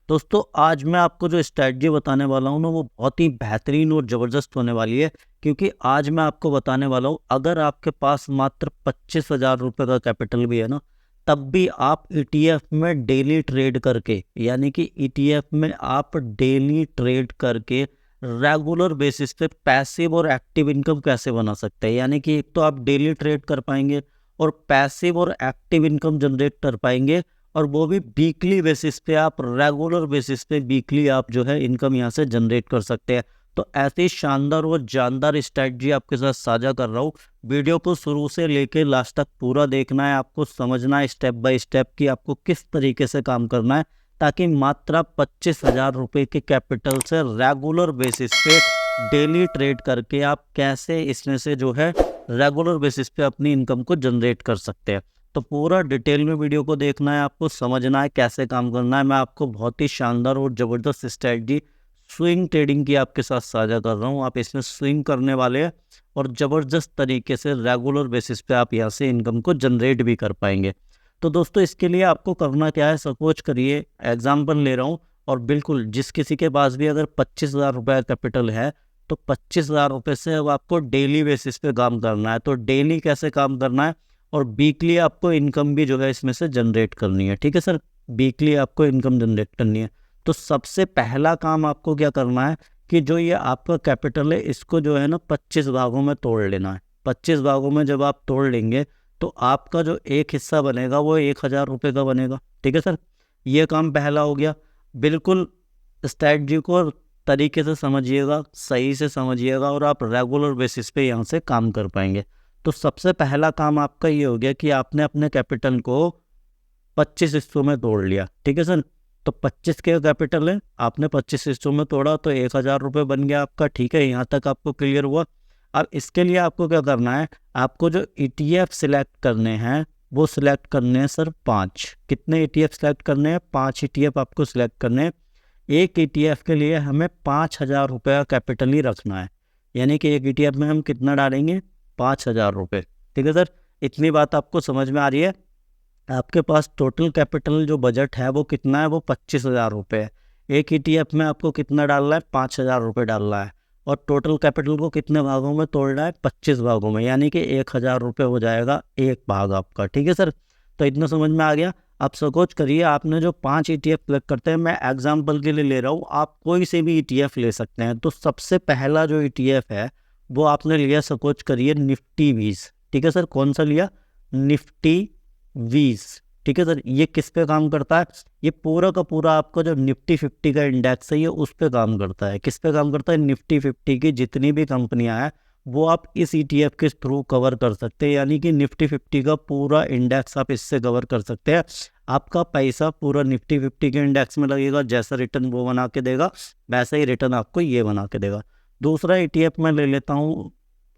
दोस्तों आज मैं आपको जो स्ट्रैटेजी बताने वाला हूँ ना वो बहुत ही बेहतरीन और ज़बरदस्त होने वाली है। क्योंकि आज मैं आपको बताने वाला हूँ, अगर आपके पास मात्र 25,000 रुपये का कैपिटल भी है ना, तब भी आप ईटीएफ में डेली ट्रेड करके, यानी कि ईटीएफ में आप डेली ट्रेड करके रेगुलर बेसिस पे पैसिव और एक्टिव इनकम कैसे बना सकते हैं। यानी कि एक तो आप डेली ट्रेड कर पाएंगे और पैसिव और एक्टिव इनकम जनरेट कर पाएंगे, और वो भी वीकली बेसिस पे, आप रेगुलर बेसिस पे वीकली आप जो है इनकम यहाँ से जनरेट कर सकते हैं। तो ऐसी शानदार और जानदार स्ट्रैटेजी आपके साथ साझा कर रहा हूँ। वीडियो को शुरू से लेकर लास्ट तक पूरा देखना है, आपको समझना है स्टेप बाय स्टेप कि आपको किस तरीके से काम करना है, ताकि मात्र 25,000 रुपये के कैपिटल से रेगुलर बेसिस पे डेली ट्रेड करके आप कैसे इसमें से जो है रेगुलर बेसिस पे अपनी इनकम को जनरेट कर सकते हैं। तो पूरा डिटेल में वीडियो को देखना है, आपको समझना है कैसे काम करना है। मैं आपको बहुत ही शानदार और ज़बरदस्त स्ट्रैटेजी स्विंग ट्रेडिंग की आपके साथ साझा कर रहा हूँ। आप इसमें स्विंग करने वाले हैं और ज़बरदस्त तरीके से रेगुलर बेसिस पे आप यहाँ से इनकम को जनरेट भी कर पाएंगे। तो दोस्तों इसके लिए आपको करना क्या है, सपोज करिए, एग्जाम्पल ले रहा हूँ, और बिल्कुल जिस किसी के पास भी अगर 25,000 रुपये कैपिटल है तो 25,000 रुपये से अब आपको डेली बेसिस पे काम करना है। तो डेली कैसे काम करना है, और वीकली आपको इनकम भी जो है इसमें से जनरेट करनी है। ठीक है सर, वीकली आपको इनकम जनरेट करनी है। तो सबसे पहला काम आपको क्या करना है कि जो ये आपका कैपिटल है इसको जो है ना 25 भागों में तोड़ लेना है। 25 भागों में जब आप तोड़ लेंगे तो आपका जो एक हिस्सा बनेगा वो 1,000 रुपये का बनेगा। ठीक है सर, ये काम पहला हो गया। बिल्कुल स्ट्रैटेजी को तरीके से समझिएगा, सही से समझिएगा, और आप रेगुलर बेसिस पे यहाँ से काम कर पाएंगे। तो सबसे पहला काम आपका ये हो गया कि आपने अपने कैपिटल को 25 हिस्सों में तोड़ लिया। ठीक है सर, तो 25 के कैपिटल है, आपने 25 हिस्सों में तोड़ा तो 1,000 रुपये बन गया आपका। ठीक है, यहाँ तक आपको क्लियर हुआ। अब इसके लिए आपको क्या करना है, आपको जो ETF सिलेक्ट करने हैं वो सिलेक्ट करने हैं सर 5। कितने ETF सिलेक्ट करने हैं? 5 ETF आपको सिलेक्ट करने हैं। एक ETF के लिए हमें 5,000 रुपये का कैपिटल ही रखना है। यानी कि एक ETF में हम कितना डालेंगे? 5,000 रुपये। ठीक है सर, इतनी बात आपको समझ में आ रही है। आपके पास टोटल कैपिटल जो बजट है वो कितना है? वो 25,000 रुपये है। एक ETF में आपको कितना डालना है? 5,000 रुपये डालना है, और टोटल कैपिटल को कितने भागों में तोड़ना है? 25 भागों में, यानी कि 1,000 रुपये हो जाएगा एक भाग आपका। ठीक है सर, तो इतना समझ में आ गया। अब सपोज करिए आपने जो 5 ETF सेलेक्ट करते हैं, मैं एग्जाम्पल के लिए ले रहा हूँ, आप कोई से भी ETF ले सकते हैं। तो सबसे पहला जो ETF है वो आपने लिया, सपोज करिए, निफ्टी 20। ठीक है सर, कौन सा लिया? निफ्टी 20। ठीक है सर, ये किस पे काम करता है? ये पूरा का पूरा आपका जो निफ्टी 50 का इंडेक्स है ये उस पे काम करता है। किस पे काम करता है? निफ्टी 50 की जितनी भी कंपनियां हैं वो आप इस ETF के थ्रू कवर कर सकते हैं। यानी कि निफ्टी 50 का पूरा इंडेक्स आप इससे कवर कर सकते हैं। आपका पैसा पूरा निफ्टी 50 के इंडेक्स में लगेगा, जैसा रिटर्न वो बना के देगा वैसा ही रिटर्न आपको ये बना के देगा। दूसरा ETF मैं ले लेता हूँ,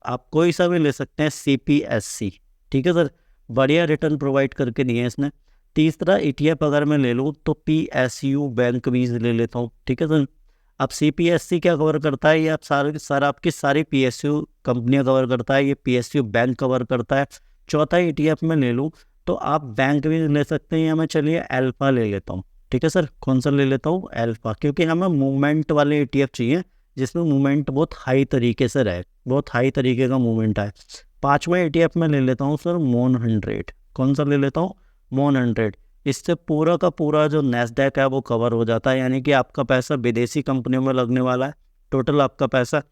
आप कोई सा भी ले सकते हैं, CPSC। ठीक है सर, बढ़िया रिटर्न प्रोवाइड करके दिए हैं इसने। तीसरा ETF अगर मैं ले लूँ तो PSU बैंक वीज ले लेता हूँ। ठीक है सर, अब CPSC क्या कवर करता है? ये आप सारे आपकी सारी PSU कंपनियां कवर करता है, ये PSU बैंक कवर करता है। चौथा ETF में ले लूँ तो आप बैंक वीज ले सकते हैं, या मैं चलिए अल्फा ले लेता हूँ। ठीक है सर, कौन सा ले लेता हूँ? अल्फा, क्योंकि हमें मूवमेंट वाले ETF चाहिए जिसमें मूवमेंट बहुत हाई तरीके से रहे, बहुत हाई तरीके का मूवमेंट आए। पाँचवा ETF में ले लेता हूँ सर मोन 100। कौन सा ले लेता हूँ? मोन 100। इससे पूरा का पूरा जो नैस्डैक है वो कवर हो जाता है, यानी कि आपका पैसा विदेशी कंपनियों में लगने वाला है, टोटल आपका पैसा।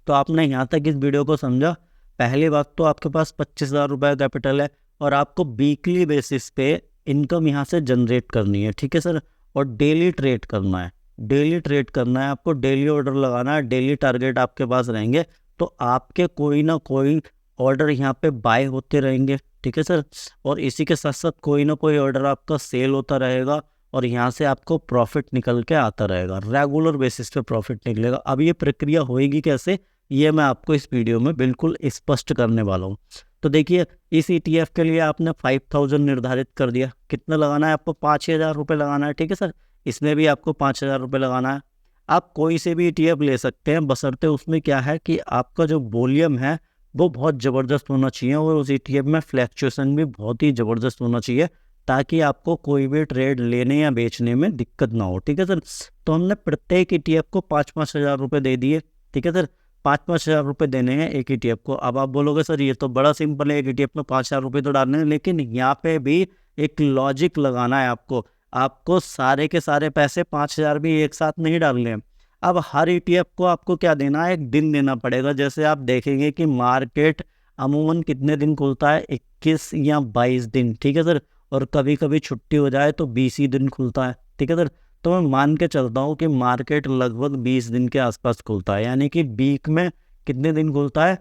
तो आपने यहाँ तक इस वीडियो को समझा। पहली बात तो आपके पास 25,000 रुपये कैपिटल है और आपको वीकली बेसिस पे इनकम यहाँ से जनरेट करनी है। ठीक है सर, और डेली ट्रेड करना है, डेली ट्रेड करना है आपको, डेली ऑर्डर लगाना है, डेली टारगेट आपके पास रहेंगे तो आपके कोई ना कोई ऑर्डर यहाँ पे बाय होते रहेंगे। ठीक है सर, और इसी के साथ साथ कोई ना कोई ऑर्डर आपका सेल होता रहेगा और यहाँ से आपको प्रॉफिट निकल के आता रहेगा, रेगुलर बेसिस पे प्रॉफिट निकलेगा। अब ये प्रक्रिया होएगी कैसे, ये मैं आपको इस वीडियो में बिल्कुल स्पष्ट करने वाला हूँ। तो देखिए, इस ETF के लिए आपने 5,000 निर्धारित कर दिया। कितना लगाना है आपको? 5,000 रुपये लगाना है। ठीक है सर, इसमें भी आपको 5,000 रुपये लगाना है। आप कोई से भी ETF ले सकते हैं, बशर्ते उसमें क्या है कि आपका जो वॉल्यूम है वो बहुत ज़बरदस्त होना चाहिए और उस ETF में फ्लैक्चुएशन भी बहुत ही ज़बरदस्त होना चाहिए, ताकि आपको कोई भी ट्रेड लेने या बेचने में दिक्कत ना हो। ठीक है सर, तो हमने प्रत्येक ETF को 5-5 हज़ार रुपये दे दिए। ठीक है सर, 5-5 हज़ार रुपये देने हैं एक ETF को। अब आप बोलोगे सर ये तो बड़ा सिंपल है, एक ETF में 5 हज़ार रुपये तो डालने हैं, लेकिन यहाँ पे भी एक लॉजिक लगाना है आपको। आपको सारे के सारे पैसे 5 हज़ार भी एक साथ नहीं डालने हैं। अब हर ETF को आपको क्या देना है, एक दिन देना पड़ेगा। जैसे आप देखेंगे कि मार्केट अमूमन कितने दिन खुलता है, 21 या 22 दिन। ठीक है सर, और कभी कभी छुट्टी हो जाए तो 20 ही दिन खुलता है। ठीक है सर, तो मैं मान के चलता हूँ कि मार्केट लगभग 20 दिन के आसपास खुलता है, यानी कि वीक में कितने दिन खुलता है,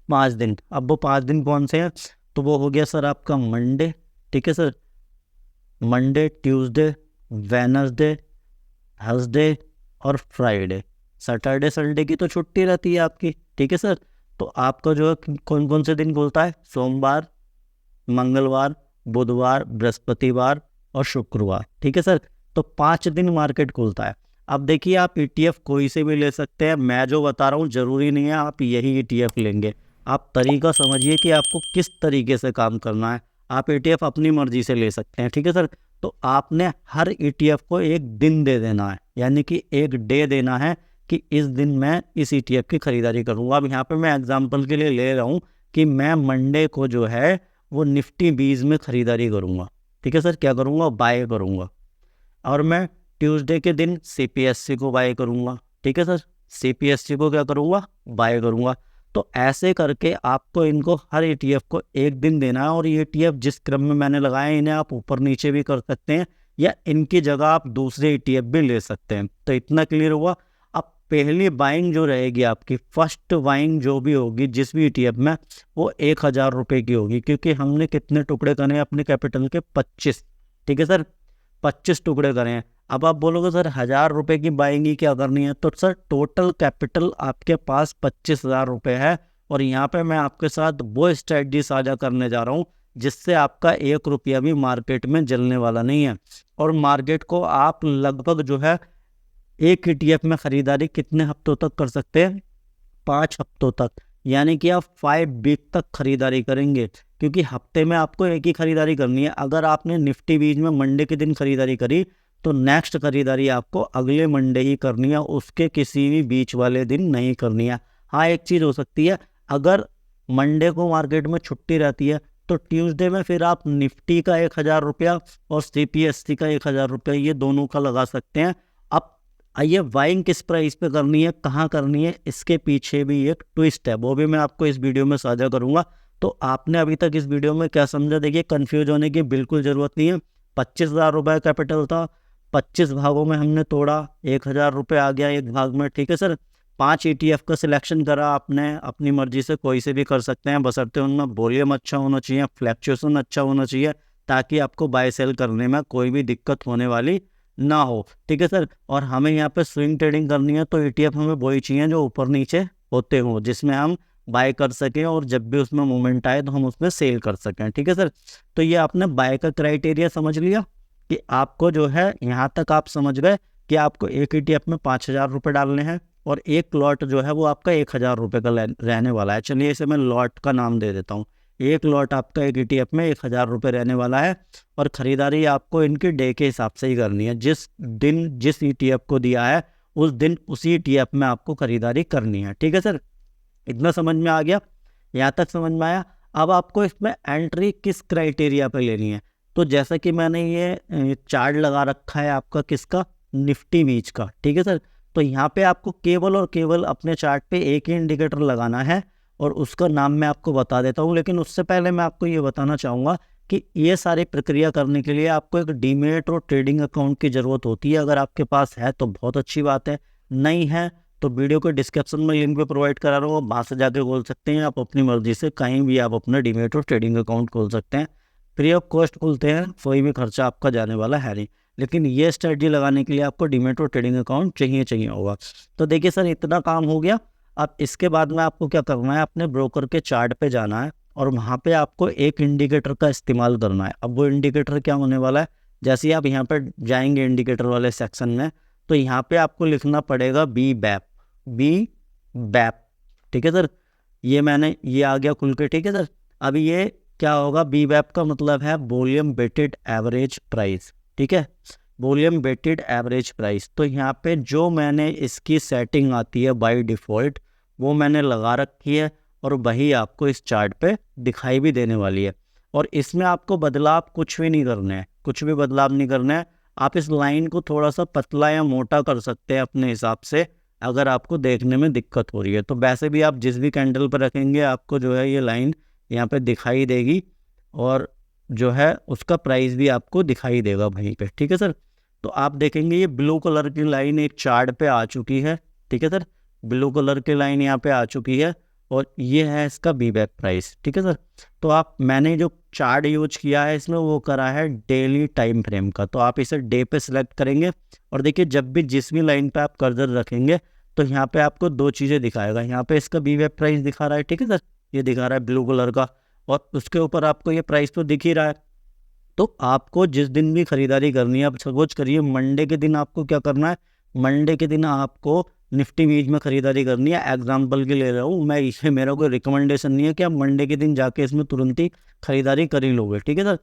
5 दिन। अब वो 5 दिन कौन से हैं, तो वो हो गया सर आपका मंडे। ठीक है sir, Monday, Tuesday, Wednesday, Thursday और फ्राइडे। सैटरडे संडे की तो छुट्टी रहती है आपकी। ठीक है सर, तो आपका जो है कौन कौन से दिन खुलता है, सोमवार, मंगलवार, बुधवार, बृहस्पतिवार और शुक्रवार। ठीक है सर, तो 5 दिन मार्केट खुलता है। अब देखिए आप ETF कोई से भी ले सकते हैं, मैं जो बता रहा हूँ जरूरी नहीं है आप यही ETF लेंगे। आप तरीका समझिए कि आपको किस तरीके से काम करना है। आप ETF अपनी मर्जी से ले सकते हैं। ठीक है सर, तो आपने हर ETF को एक दिन दे देना है, यानी कि एक डे देना है कि इस दिन मैं इस ETF की खरीदारी करूँगा। अब यहाँ पे मैं एग्जांपल के लिए ले रहा हूँ कि मैं मंडे को जो है वो निफ्टी 20 में खरीदारी करूँगा। ठीक है सर, क्या करूँगा, बाय करूँगा। और मैं ट्यूसडे के दिन CPSE को बाय करूँगा। ठीक है सर, CPSE को क्या करूँगा, बाय करूँगा। तो ऐसे करके आपको इनको हर ETF को एक दिन देना है। और ये ETF जिस क्रम में मैंने लगाए इन्हें आप ऊपर नीचे भी कर सकते हैं, या इनकी जगह आप दूसरे ETF भी ले सकते हैं। तो इतना क्लियर हुआ। अब पहली बाइंग जो रहेगी आपकी, फर्स्ट बाइंग जो भी होगी जिस भी ETF में, वो 1,000 रुपये की होगी, क्योंकि हमने कितने टुकड़े करने हैं अपने कैपिटल के, 25। ठीक है सर, 25 टुकड़े करें हैं। अब आप बोलोगे सर 1,000 रुपये की बाइंग ही क्या करनी है, तो सर टोटल कैपिटल आपके पास 25,000 रुपये है। और यहाँ पे मैं आपके साथ वो स्ट्रेटजी साझा करने जा रहा हूँ जिससे आपका 1 रुपया भी मार्केट में जलने वाला नहीं है। और मार्केट को आप लगभग जो है एक ETF में खरीदारी कितने हफ्तों तक कर सकते हैं, 5 हफ्तों तक, यानी कि आप 5 वीक तक खरीदारी करेंगे, क्योंकि हफ्ते में आपको एक ही खरीदारी करनी है। अगर आपने निफ्टी बीच में मंडे के दिन खरीदारी करी तो नेक्स्ट खरीदारी आपको अगले मंडे ही करनी है, उसके किसी भी बीच वाले दिन नहीं करनी है। हाँ, एक चीज़ हो सकती है, अगर मंडे को मार्केट में छुट्टी रहती है तो ट्यूसडे में फिर आप निफ्टी का 1,000 रुपया और CPSE का 1,000 रुपया, ये दोनों का लगा सकते हैं। अब आइए बाइंग किस प्राइस पे करनी है, कहाँ करनी है, इसके पीछे भी एक ट्विस्ट है, वो भी मैं आपको इस वीडियो में साझा करूंगा। तो आपने अभी तक इस वीडियो में क्या समझा, देखिए कंफ्यूज होने की बिल्कुल ज़रूरत नहीं है। 25,000 रुपये कैपिटल था, 25 भागों में हमने तोड़ा, 1,000 रुपये आ गया एक भाग में। ठीक है सर, 5 ETF का सिलेक्शन करा आपने, अपनी मर्जी से कोई से भी कर सकते हैं, बशर्ते उनमें वॉल्यूम अच्छा होना चाहिए, फ्लैक्चुएशन अच्छा होना चाहिए, ताकि आपको बाय सेल करने में कोई भी दिक्कत होने वाली ना हो। ठीक है सर, और हमें यहाँ पे स्विंग ट्रेडिंग करनी है तो ETF हमें वही चाहिए जो ऊपर नीचे होते हों, जिसमें हम बाय कर सकें और जब भी उसमें मूवमेंट आए तो हम उसमें सेल कर सकें। ठीक है सर, तो ये आपने बाय का क्राइटेरिया समझ लिया कि आपको जो है, यहाँ तक आप समझ गए कि आपको एक ETF में 5,000 रुपये डालने हैं और एक लॉट जो है वो आपका 1,000 रुपये का रहने वाला है। चलिए इसे मैं लॉट का नाम दे देता हूँ। एक लॉट आपका एक ETF में 1,000 रुपये रहने वाला है, और ख़रीदारी आपको इनकी डे के हिसाब से ही करनी है। जिस दिन जिस ETF को दिया है उस दिन उसी ETF में आपको खरीदारी करनी है। ठीक है सर, इतना समझ में आ गया, यहाँ तक समझ में आया। अब आपको इसमें एंट्री किस क्राइटेरिया पे लेनी है, तो जैसा कि मैंने ये चार्ट लगा रखा है आपका किसका, निफ्टी बीच का। ठीक है सर, तो यहाँ पे आपको केवल और केवल अपने चार्ट पे एक ही इंडिकेटर लगाना है, और उसका नाम मैं आपको बता देता हूँ। लेकिन उससे पहले मैं आपको ये बताना चाहूँगा कि ये सारी प्रक्रिया करने के लिए आपको एक डीमेट और ट्रेडिंग अकाउंट की ज़रूरत होती है। अगर आपके पास है तो बहुत अच्छी बात है, नहीं है तो वीडियो के डिस्क्रिप्शन में लिंक पे प्रोवाइड करा रहा हूँ, वहाँ से जाके खोल सकते हैं। आप अपनी मर्जी से कहीं भी आप अपना डीमेट और ट्रेडिंग अकाउंट खोल सकते हैं, फ्री ऑफ कॉस्ट खोलते हैं, कोई भी खर्चा आपका जाने वाला है नहीं। लेकिन ये स्ट्रेटजी लगाने के लिए आपको डीमेट और ट्रेडिंग अकाउंट चाहिए होगा। तो देखिए सर, इतना काम हो गया। अब इसके बाद में आपको क्या करना है, अपने ब्रोकर के चार्ट पे जाना है और वहाँ पे आपको एक इंडिकेटर का इस्तेमाल करना है। अब वो इंडिकेटर क्या होने वाला है, जैसे ही आप यहाँ पर जाएंगे इंडिकेटर वाले सेक्शन में, तो यहाँ पे आपको लिखना पड़ेगा BBAP। ठीक है सर, ये आ गया खुल के। ठीक है सर, अब ये क्या होगा, BWAP का मतलब है वॉल्यूम वेटेड एवरेज प्राइस, ठीक है, वॉल्यूम वेटेड एवरेज प्राइस। तो यहाँ पे जो मैंने इसकी सेटिंग आती है बाय डिफ़ॉल्ट वो मैंने लगा रखी है और वही आपको इस चार्ट पे दिखाई भी देने वाली है। और इसमें आपको बदलाव कुछ भी नहीं करना है, कुछ भी बदलाव नहीं करना है। आप इस लाइन को थोड़ा सा पतला या मोटा कर सकते हैं अपने हिसाब से, अगर आपको देखने में दिक्कत हो रही है। तो वैसे भी आप जिस भी कैंडल पर रखेंगे आपको जो है ये लाइन यहाँ पे दिखाई देगी और जो है उसका प्राइस भी आपको दिखाई देगा वहीं पे, ठीक है सर। तो आप देखेंगे ये ब्लू कलर की लाइन एक चार्ट पे आ चुकी है, ठीक है सर, ब्लू कलर की लाइन यहाँ पे आ चुकी है और ये है इसका BWAP प्राइस, ठीक है सर। तो आप मैंने जो चार्ट यूज किया है इसमें वो करा है डेली टाइम फ्रेम का, तो आप इसे डे पे सिलेक्ट करेंगे और देखिए जब भी जिस भी लाइन पे आप कर्सर रखेंगे तो यहाँ पे आपको दो चीज़ें दिखाएगा। यहाँ पे इसका BWAP प्राइस दिखा रहा है, ठीक है सर, ये दिखा रहा है ब्लू कलर का, और उसके ऊपर आपको ये प्राइस तो दिख ही रहा है। तो आपको जिस दिन भी खरीदारी करनी है, आप सपोज करिए मंडे के दिन आपको क्या करना है, मंडे के दिन आपको निफ्टी बीज में खरीदारी करनी है। एग्जाम्पल के ले रहा हूँ मैं, इसे मेरा कोई रिकमेंडेशन नहीं है कि आप मंडे के दिन जाके इसमें तुरंत ही खरीदारी कर ही लोगे, ठीक है सर।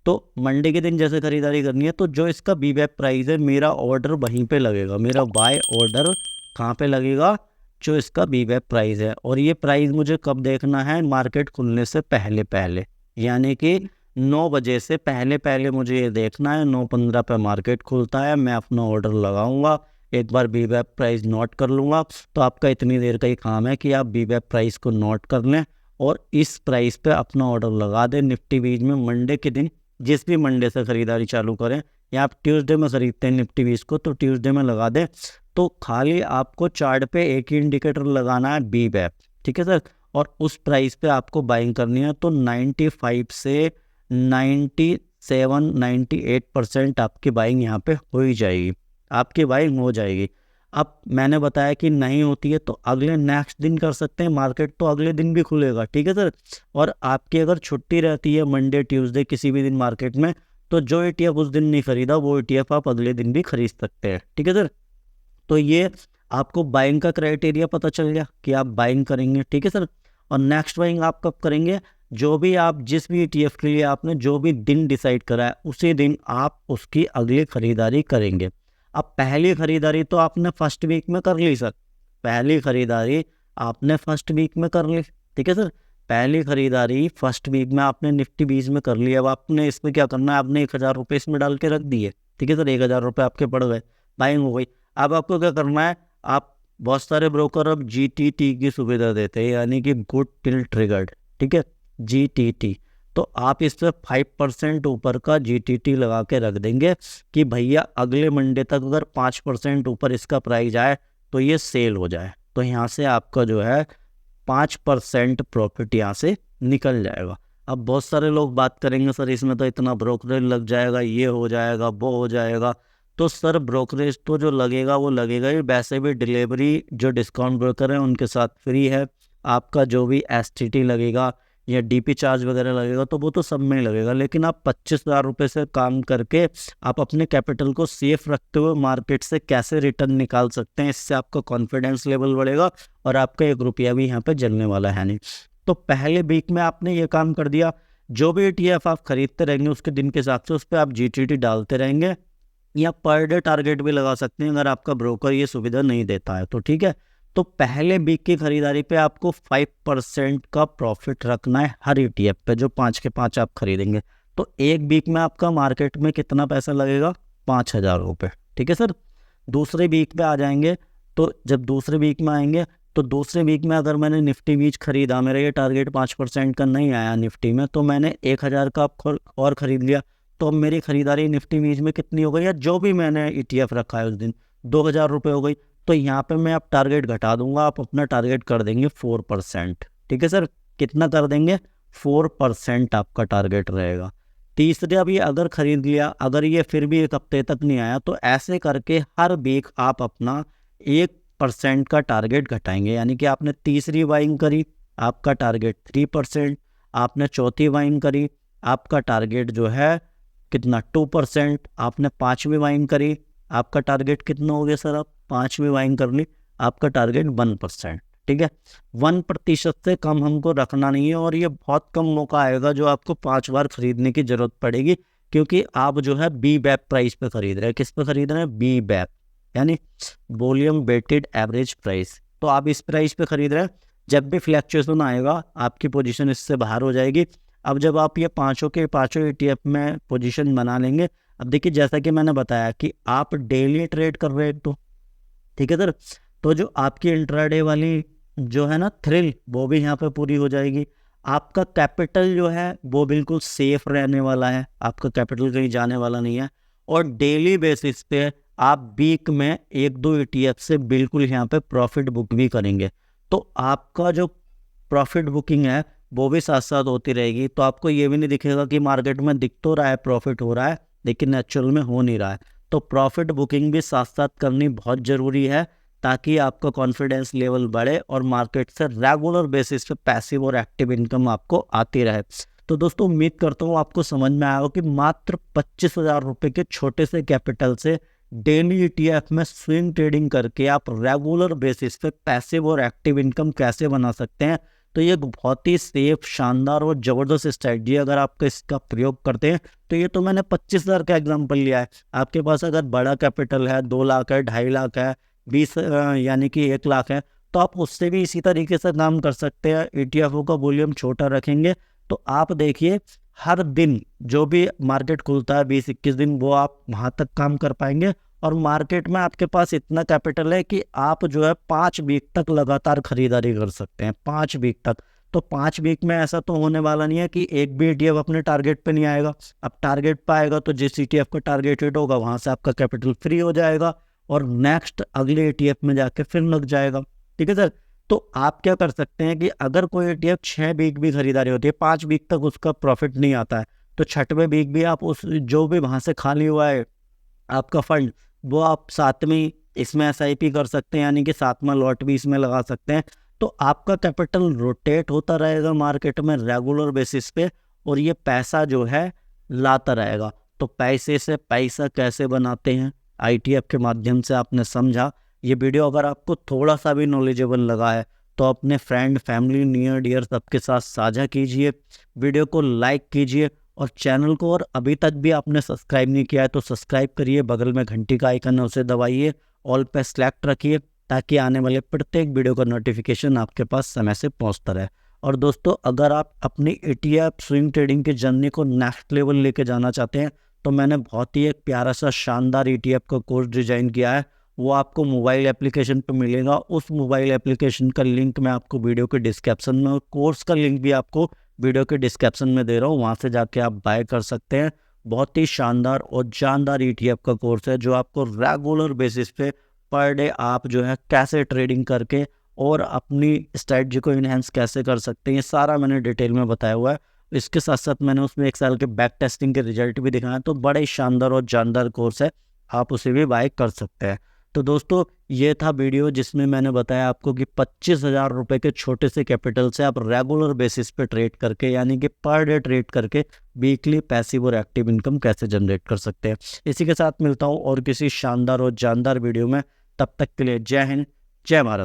तो मंडे के दिन जैसे खरीदारी करनी है तो जो इसका BWAP प्राइस है मेरा ऑर्डर वहीं पे लगेगा, मेरा बाय ऑर्डर कहाँ पे लगेगा, जो इसका BWAP प्राइस है। और ये प्राइस मुझे कब देखना है, मार्केट खुलने से पहले पहले, यानी कि 9 बजे से पहले पहले मुझे ये देखना है। 9:15 पे मार्केट खुलता है, मैं अपना ऑर्डर लगाऊंगा, एक बार BWAP प्राइस नोट कर लूँगा। तो आपका इतनी देर का ही काम है कि आप BWAP प्राइस को नोट कर लें और इस प्राइस पे अपना ऑर्डर लगा दें निफ्टी बीज में मंडे के दिन, जिस भी मंडे से खरीदारी चालू करें, या आप ट्यूसडे में खरीदते हैं निफ्टी बीज को तो ट्यूसडे में लगा दें। तो खाली आपको चार्ट पे एक ही इंडिकेटर लगाना है BWAP, ठीक है सर, और उस प्राइस पे आपको बाइंग करनी है। तो 95 से 97-98% आपकी बाइंग यहाँ पे हो ही जाएगी, आपकी बाइंग हो जाएगी। अब मैंने बताया कि नहीं होती है तो अगले नेक्स्ट दिन कर सकते हैं, मार्केट तो अगले दिन भी खुलेगा, ठीक है सर। और आपकी अगर छुट्टी रहती है मंडे ट्यूसडे किसी भी दिन मार्केट में, तो जो ETF उस दिन नहीं खरीदा वो ETF आप अगले दिन भी खरीद सकते हैं, ठीक है सर। तो ये आपको बाइंग का क्राइटेरिया पता चल गया कि आप बाइंग करेंगे, ठीक है सर। और नेक्स्ट बाइंग आप कब करेंगे, जो भी आप जिस भी ETF के लिए आपने जो भी दिन डिसाइड करा है उसी दिन आप उसकी अगली खरीदारी करेंगे। अब पहली खरीदारी तो आपने फर्स्ट वीक में कर ली सर, पहली खरीदारी आपने फर्स्ट वीक में कर ली, ठीक है सर। पहली खरीदारी फर्स्ट वीक में आपने निफ्टी बीज में कर ली। अब आपने इसमें क्या करना है, आपने 1000 रुपये इसमें डाल के रख दिए, ठीक है सर, 1000 रुपये आपके पड़ गए, बाइंग हो गई। अब आपको क्या करना है, आप बहुत सारे ब्रोकर अब GTT की सुविधा देते हैं, यानी कि गुड टिल ट्रिगर्ड, ठीक है, GTT। तो आप इस पर 5% ऊपर का GTT लगा के रख देंगे कि भैया अगले मंडे तक अगर 5% ऊपर इसका प्राइस आए तो ये सेल हो जाए। तो यहाँ से आपका जो है 5% प्रॉफिट यहाँ से निकल जाएगा। अब बहुत सारे लोग बात करेंगे सर इसमें तो इतना ब्रोकरेज लग जाएगा, ये हो जाएगा, वो हो जाएगा। तो सर ब्रोकरेज तो जो लगेगा वो लगेगा ही, वैसे भी डिलीवरी जो डिस्काउंट ब्रोकर है उनके साथ फ्री है। आपका जो भी STT लगेगा या DP चार्ज वगैरह लगेगा तो वो तो सब में ही लगेगा, लेकिन आप 25,000 रुपये से काम करके आप अपने कैपिटल को सेफ रखते हुए मार्केट से कैसे रिटर्न निकाल सकते हैं, इससे आपका कॉन्फिडेंस लेवल बढ़ेगा और आपका 1 रुपया भी यहाँ पे जलने वाला है नहीं। तो पहले वीक में आपने ये काम कर दिया, जो भी ETF आप खरीदते रहेंगे उसके दिन के हिसाब से उस पर आप GTT डालते रहेंगे, या पर डे टारगेट भी लगा सकते हैं अगर आपका ब्रोकर ये सुविधा नहीं देता है तो, ठीक है। तो पहले वीक की खरीदारी पे आपको 5% का प्रॉफिट रखना है हर ETF पे, जो 5 के 5 आप खरीदेंगे। तो एक वीक में आपका मार्केट में कितना पैसा लगेगा, 5,000 रुपये, ठीक है सर। दूसरे वीक पे आ जाएंगे, तो जब दूसरे वीक में आएंगे तो दूसरे वीक में अगर मैंने निफ्टी बीज खरीदा, मेरा ये टारगेट 5% का नहीं आया निफ्टी में, तो मैंने 1000 का और ख़रीद लिया, तो अब मेरी खरीदारी निफ्टी बीज में कितनी हो गई, या जो भी मैंने ETF रखा है उस दिन 2000 रुपये हो गई। तो यहाँ पे मैं अब टारगेट घटा दूंगा, आप अपना टारगेट कर देंगे 4%, ठीक है सर। कितना कर देंगे, 4% आपका टारगेट रहेगा। तीसरा भी अगर खरीद लिया, अगर ये फिर भी 1 हफ्ते तक नहीं आया, तो ऐसे करके हर वीक आप अपना 1% का टारगेट घटाएंगे। यानी कि आपने तीसरी बाइंग करी, आपका टारगेट 3%, आपने चौथी बाइंग करी, आपका टारगेट जो है कितना, 2%, आपने 5वीं बाइंग करी, आपका टारगेट कितना हो गया सर, आप 5वीं बाइंग कर ली, आपका टारगेट 1%, ठीक है, 1% से कम हमको रखना नहीं है। और ये बहुत कम मौका आएगा जो आपको 5 बार खरीदने की जरूरत पड़ेगी, क्योंकि आप जो है बी बैप प्राइस पे खरीद रहे हैं। किस पे खरीद रहे हैं? बी बैप, यानी वॉल्यूम वेटेड एवरेज प्राइस। तो आप इस प्राइस पे खरीद रहे हैं। जब भी फ्लैक्चुएशन आएगा आपकी पोजीशन इससे बाहर हो जाएगी। अब जब आप ये पांचों के पांचों ETF में पोजीशन बना लेंगे, अब देखिए जैसा कि मैंने बताया कि आप डेली ट्रेड कर रहे हैं, तो ठीक है सर, तो जो आपकी इंट्राडे वाली जो है ना थ्रिल, वो भी यहाँ पे पूरी हो जाएगी। आपका कैपिटल जो है वो बिल्कुल सेफ रहने वाला है, आपका कैपिटल कहीं जाने वाला नहीं है। और डेली बेसिस पे आप वीक में 1-2 ETF से बिल्कुल यहाँ पे प्रॉफिट बुक भी करेंगे। तो आपका जो प्रॉफिट बुकिंग है वो भी साथ साथ होती रहेगी। तो आपको ये भी नहीं दिखेगा कि मार्केट में दिख तो रहा है प्रॉफिट हो रहा है, लेकिन एक्चुअल में हो नहीं रहा है। तो प्रॉफिट बुकिंग भी साथ साथ करनी बहुत ज़रूरी है, ताकि आपका कॉन्फिडेंस लेवल बढ़े और मार्केट से रेगुलर बेसिस पे पैसिव और एक्टिव इनकम आपको आती रहे। तो दोस्तों उम्मीद करता हूँ आपको समझ में आया हो कि मात्र 25,000 रुपये के छोटे से कैपिटल से डेली ETF में स्विंग ट्रेडिंग करके आप रेगुलर बेसिस पे पैसिव और एक्टिव इनकम कैसे बना सकते हैं। तो ये बहुत ही सेफ, शानदार और ज़बरदस्त स्ट्रैटेजी, अगर आप इसका प्रयोग करते हैं तो ये तो मैंने 25,000 का एग्जांपल लिया है। आपके पास अगर बड़ा कैपिटल है, 2 लाख है, 2.5 लाख है, 20 यानी कि 1 लाख है, तो आप उससे भी इसी तरीके से काम कर सकते हैं। ETF का वॉल्यूम छोटा रखेंगे तो आप देखिए हर दिन जो भी मार्केट खुलता है 20-21 दिन, वो आप वहाँ तक काम कर पाएंगे। और मार्केट में आपके पास इतना कैपिटल है कि आप जो है 5 वीक तक लगातार खरीदारी कर सकते हैं, 5 वीक तक। तो 5 वीक में ऐसा तो होने वाला नहीं है कि एक भी ETF अपने टारगेट पे नहीं आएगा। अब टारगेट पे आएगा तो जिस ETF का टारगेट हिट होगा वहाँ से आपका कैपिटल फ्री हो जाएगा और नेक्स्ट अगले ETF में जाके फिर लग जाएगा। ठीक है सर, तो आप क्या कर सकते हैं कि अगर कोई ETF 6 वीक भी खरीदारी होती है, 5 वीक तक उसका प्रॉफिट नहीं आता है, तो 6वें वीक भी आप उस जो भी वहाँ से खाली हुआ है आपका फंड, वो आप 7वीं इसमें SIP कर सकते हैं, यानी कि 7वां लॉट भी इसमें लगा सकते हैं। तो आपका कैपिटल रोटेट होता रहेगा मार्केट में रेगुलर बेसिस पे, और ये पैसा जो है लाता रहेगा। तो पैसे से पैसा कैसे बनाते हैं ITF के माध्यम से आपने समझा। ये वीडियो अगर आपको थोड़ा सा भी नॉलेजेबल लगा है तो अपने फ्रेंड, फैमिली, नियर डियर सबके साथ साझा कीजिए, वीडियो को लाइक कीजिए और चैनल को, और अभी तक भी आपने सब्सक्राइब नहीं किया है तो सब्सक्राइब करिए, बगल में घंटी का आइकन है उसे दबाइए, ऑल पे सेलेक्ट रखिए, ताकि आने वाले प्रत्येक वीडियो का नोटिफिकेशन आपके पास समय से पहुंचता रहे। और दोस्तों अगर आप अपनी ETF स्विंग ट्रेडिंग की जर्नी को नेक्स्ट लेवल लेके जाना चाहते हैं तो मैंने बहुत ही एक प्यारा सा शानदार ETF का कोर्स डिजाइन किया है, वो आपको मोबाइल एप्लीकेशन पर मिलेगा। उस मोबाइल एप्लीकेशन का लिंक मैं आपको वीडियो के डिस्क्रिप्शन में, और कोर्स का लिंक भी आपको वीडियो के डिस्क्रिप्शन में दे रहा हूँ, वहाँ से जाके आप बाय कर सकते हैं। बहुत ही शानदार और जानदार ETF का कोर्स है, जो आपको रेगुलर बेसिस पे पर डे आप जो है कैसे ट्रेडिंग करके और अपनी स्ट्रैटेजी को इन्हेंस कैसे कर सकते हैं, ये सारा मैंने डिटेल में बताया हुआ है। इसके साथ साथ मैंने उसमें 1 साल के बैक टेस्टिंग के रिजल्ट भी दिखाए हैं। तो बड़ा ही शानदार और जानदार कोर्स है, आप उसे भी बाय कर सकते हैं। तो दोस्तों ये था वीडियो जिसमें मैंने बताया आपको कि 25,000 रुपये के छोटे से कैपिटल से आप रेगुलर बेसिस पे ट्रेड करके, यानी कि पर डे ट्रेड करके वीकली पैसिव और एक्टिव इनकम कैसे जनरेट कर सकते हैं। इसी के साथ मिलता हूँ और किसी शानदार और जानदार वीडियो में। तब तक के लिए जय हिंद, जय भारत।